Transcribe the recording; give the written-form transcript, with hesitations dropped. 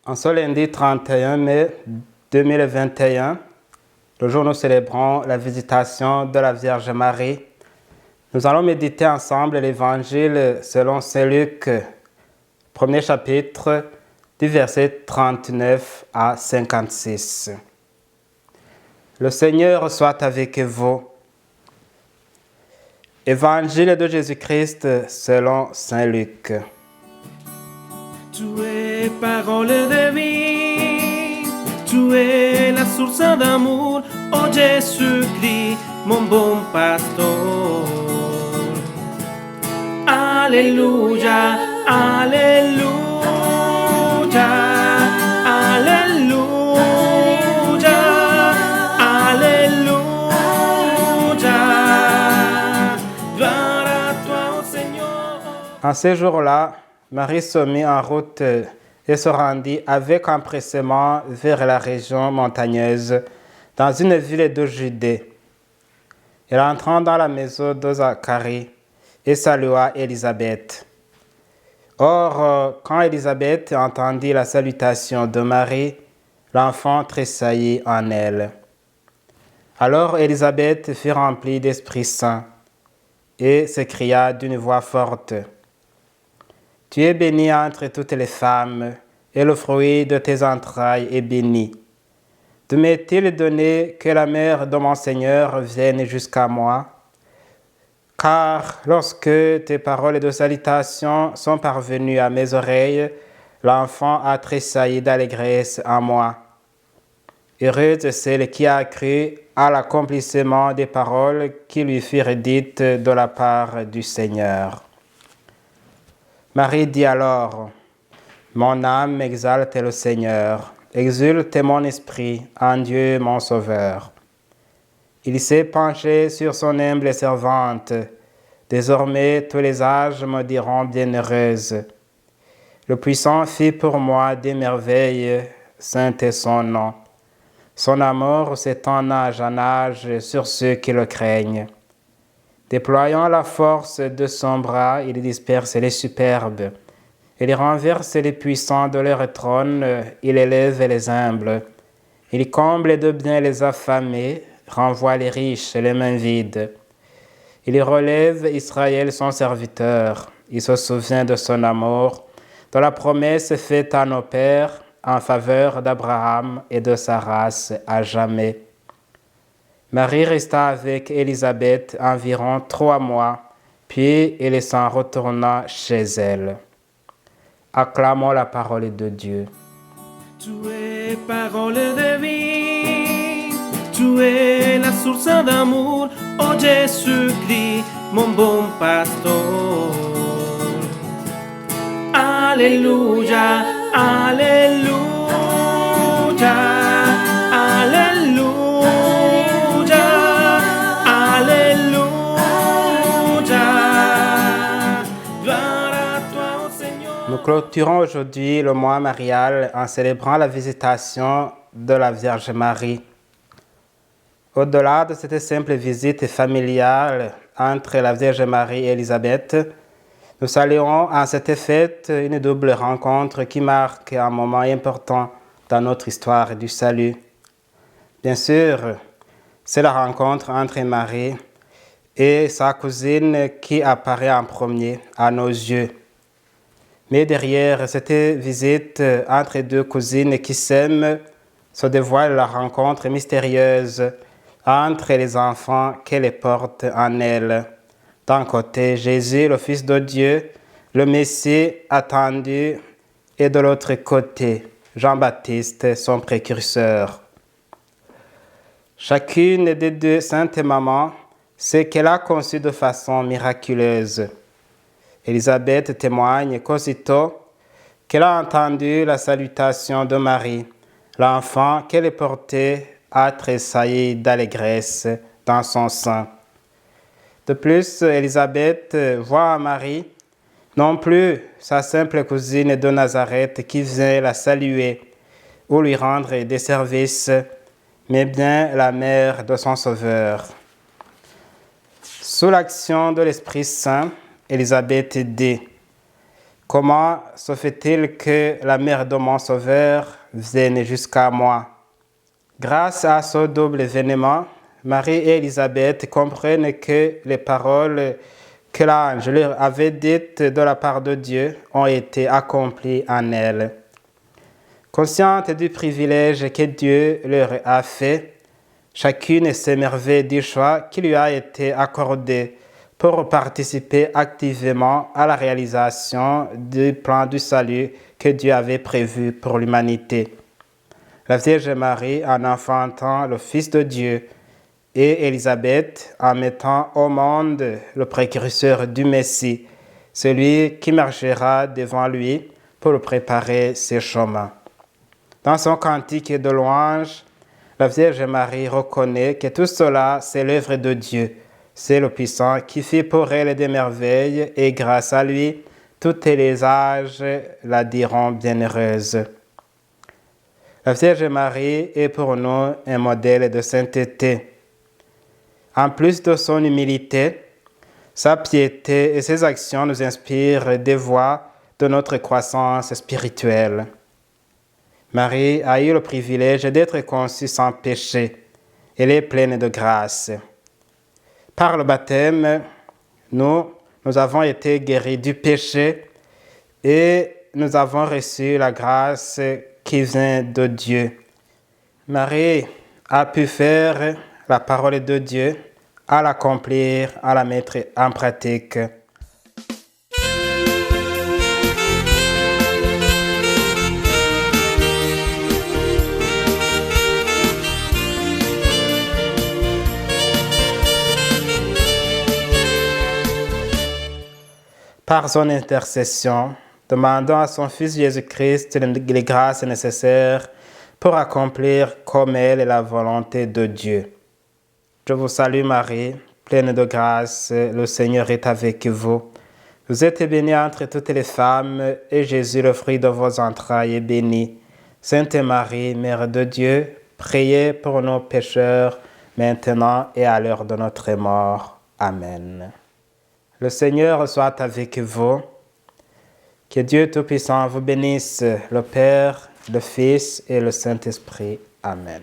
En ce lundi 31 mai 2021, le jour où nous célébrons la visitation de la Vierge Marie, nous allons méditer ensemble l'Évangile selon Saint Luc, premier chapitre, du verset 39 à 56. Le Seigneur soit avec vous. Évangile de Jésus-Christ selon Saint Luc. Tu es parole de vie, tu es la source d'amour, oh Jésus-Christ, mon bon pasteur. Alléluia, Alléluia, Alléluia, Alléluia. Gloire à toi, oh Seigneur. En ces jours-là, Marie se mit en route et se rendit avec empressement vers la région montagneuse, dans une ville de Judée. Elle entra dans la maison de Zacharie et salua Élisabeth. Or, quand Élisabeth entendit la salutation de Marie, l'enfant tressaillit en elle. Alors Élisabeth fut remplie d'Esprit Saint et s'écria d'une voix forte: Tu es bénie entre toutes les femmes, et le fruit de tes entrailles est béni. De m'est-il donné que la mère de mon Seigneur vienne jusqu'à moi? Car lorsque tes paroles de salutation sont parvenues à mes oreilles, l'enfant a tressailli d'allégresse en moi. Heureuse celle qui a cru à l'accomplissement des paroles qui lui furent dites de la part du Seigneur. Marie dit alors: Mon âme exalte le Seigneur, exulte mon esprit en Dieu mon Sauveur. Il s'est penché sur son humble servante. Désormais, tous les âges me diront bienheureuse. Le Puissant fit pour moi des merveilles, saint est son nom. Son amour s'étend d'âge en âge sur ceux qui le craignent. Déployant la force de son bras, il disperse les superbes. Il renverse les puissants de leur trône, il élève les humbles. Il comble de bien les affamés, renvoie les riches les mains vides. Il relève Israël son serviteur. Il se souvient de son amour, de la promesse faite à nos pères en faveur d'Abraham et de sa race à jamais. Marie resta avec Élisabeth environ 3 mois, puis elle s'en retourna chez elle. Acclamons la parole de Dieu. Tu es parole de vie, tu es la source d'amour, oh Jésus-Christ, mon bon pasteur. Alléluia, Alléluia, Alléluia, Alléluia. Gloire à toi, oh Seigneur. Nous clôturons aujourd'hui le mois marial en célébrant la visitation de la Vierge Marie. Au-delà de cette simple visite familiale entre la Vierge Marie et Élisabeth, nous saluons en cette fête une double rencontre qui marque un moment important dans notre histoire du salut. Bien sûr, c'est la rencontre entre Marie et sa cousine qui apparaît en premier à nos yeux. Mais derrière cette visite entre deux cousines qui s'aiment, se dévoile la rencontre mystérieuse entre les enfants qu'elle porte en elle. D'un côté, Jésus, le Fils de Dieu, le Messie attendu, et de l'autre côté, Jean-Baptiste, son précurseur. Chacune des deux saintes mamans sait qu'elle a conçu de façon miraculeuse. Élisabeth témoigne qu'aussitôt qu'elle a entendu la salutation de Marie, l'enfant qu'elle portait a tressailli d'allégresse dans son sein. De plus, Élisabeth voit en Marie non plus sa simple cousine de Nazareth qui vient la saluer ou lui rendre des services, mais bien la mère de son Sauveur. Sous l'action de l'Esprit Saint, Élisabeth dit: Comment se fait-il que la mère de mon Sauveur vienne jusqu'à moi? Grâce à ce double événement, Marie et Élisabeth comprennent que les paroles que l'ange leur avait dites de la part de Dieu ont été accomplies en elles. Consciente du privilège que Dieu leur a fait, chacune s'émerveille du choix qui lui a été accordé pour participer activement à la réalisation du plan du salut que Dieu avait prévu pour l'humanité. La Vierge Marie en enfantant le Fils de Dieu et Élisabeth en mettant au monde le précurseur du Messie, celui qui marchera devant lui pour préparer ses chemins. Dans son cantique de louange, la Vierge Marie reconnaît que tout cela, c'est l'œuvre de Dieu. C'est le puissant qui fit pour elle des merveilles et grâce à lui, tous les âges la diront bienheureuse. La Vierge Marie est pour nous un modèle de sainteté. En plus de son humilité, sa piété et ses actions nous inspirent des voies de notre croissance spirituelle. Marie a eu le privilège d'être conçue sans péché. Elle est pleine de grâce. Par le baptême, nous avons été guéris du péché et nous avons reçu la grâce qui vient de Dieu. Marie a pu faire la parole de Dieu, à l'accomplir, à la mettre en pratique. Par son intercession, demandant à son Fils Jésus-Christ les grâces nécessaires pour accomplir comme elle la volonté de Dieu. Je vous salue Marie, pleine de grâce, le Seigneur est avec vous. Vous êtes bénie entre toutes les femmes, et Jésus, le fruit de vos entrailles, est béni. Sainte Marie, Mère de Dieu, priez pour nos pécheurs, maintenant et à l'heure de notre mort. Amen. Le Seigneur soit avec vous. Que Dieu Tout-Puissant vous bénisse, le Père, le Fils et le Saint-Esprit. Amen.